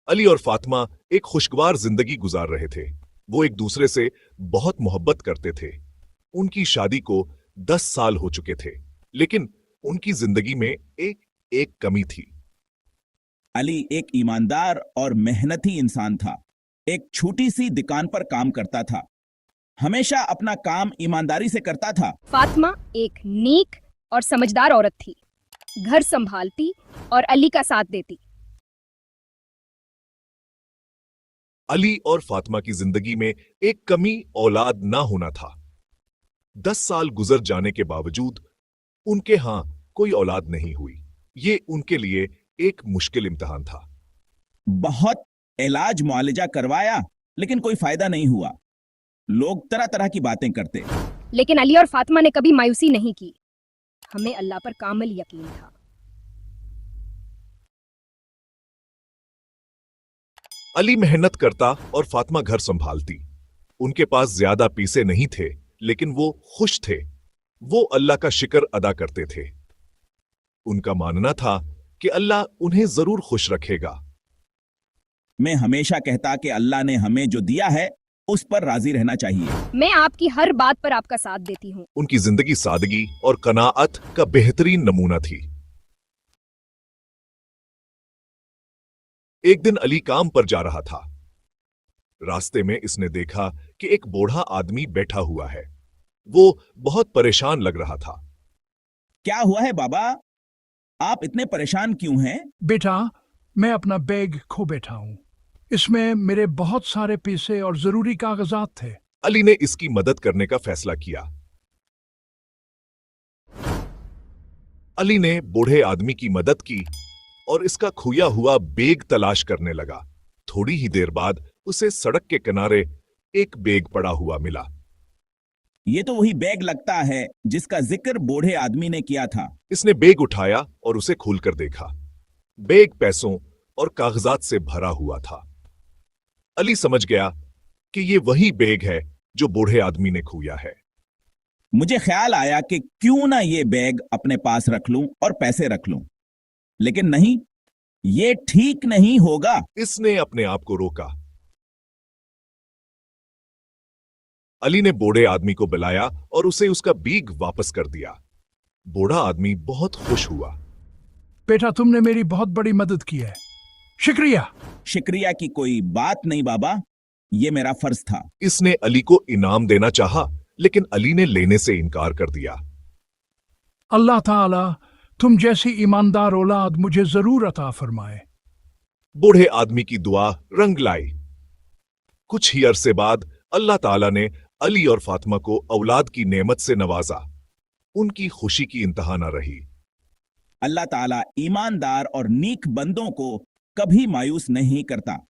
अली और फातिमा एक खुशगवार जिंदगी गुजार रहे थे। वो एक दूसरे से बहुत मोहब्बत करते थे। उनकी शादी को 10 साल हो चुके थे, लेकिन उनकी जिंदगी में एक एक कमी थी। अली एक ईमानदार और मेहनती इंसान था। एक छोटी सी दुकान पर काम करता था। हमेशा अपना काम ईमानदारी से करता था। फातिमा एक नेक और समझदार औरत थी, घर संभालती और अली का साथ देती। अली और फातिमा की जिंदगी में एक कमी औलाद ना होना था। 10 साल गुजर जाने के बावजूद उनके हां कोई औलाद नहीं हुई। ये उनके लिए एक मुश्किल इम्तिहान था। बहुत इलाज मुआलजा करवाया, लेकिन कोई फायदा नहीं हुआ। लोग तरह तरह की बातें करते। लेकिन अली और फातिमा ने कभी मायूसी नहीं की। हमें अल्लाह पर कामिल यकीन था। अली मेहनत करता और फातिमा घर संभालती। उनके पास ज्यादा पैसे नहीं थे, लेकिन वो खुश थे। वो अल्लाह का शुक्र अदा करते थे। उनका मानना था कि अल्लाह उन्हें जरूर खुश रखेगा। मैं हमेशा कहता कि अल्लाह ने हमें जो दिया है उस पर राजी रहना चाहिए। मैं आपकी हर बात पर आपका साथ देती हूँ। उनकी जिंदगी सादगी और कनाअत का बेहतरीन नमूना थी। एक दिन अली काम पर जा रहा था। रास्ते में इसने देखा कि एक बूढ़ा आदमी बैठा हुआ है। वो बहुत परेशान लग रहा था। क्या हुआ है बाबा? आप इतने परेशान क्यों हैं? बेटा, मैं अपना बैग खो बैठा हूं। इसमें मेरे बहुत सारे पैसे और जरूरी कागजात थे। अली ने इसकी मदद करने का फैसला किया। अली ने बूढ़े आदमी की मदद की और इसका खोया हुआ बैग तलाश करने लगा। थोड़ी ही देर बाद उसे सड़क के किनारे एक बैग पड़ा हुआ मिला। ये तो वही बैग लगता है जिसका जिक्र बूढ़े आदमी ने किया था। इसने बैग उठाया और उसे खोलकर देखा। बैग पैसों और कागजात से भरा हुआ था। अली समझ गया कि ये वही बैग है जो बूढ़े आदमी ने खोया है। मुझे ख्याल आया कि क्यों ना ये बैग अपने पास रख लूं और पैसे रख लूं, लेकिन नहीं, ये ठीक नहीं होगा। इसने अपने आप को रोका। अली ने बूढ़े आदमी को बुलाया और उसे उसका बैग वापस कर दिया। बूढ़ा आदमी बहुत खुश हुआ। बेटा, तुमने मेरी बहुत बड़ी मदद की है। शुक्रिया। शुक्रिया की कोई बात नहीं बाबा, ये मेरा फर्ज था। इसने अली को इनाम देना चाहा, लेकिन अली ने लेने से इनकार कर दिया। अल्लाह ताला तुम जैसी ईमानदार औलाद मुझे जरूर अता फरमाए। बूढ़े आदमी की दुआ रंग लाई। कुछ ही अरसे बाद अल्लाह ताला ने अली और फातिमा को औलाद की नेमत से नवाजा। उनकी खुशी की इंतहा न रही। अल्लाह ताला ईमानदार और नेक बंदों को कभी मायूस नहीं करता।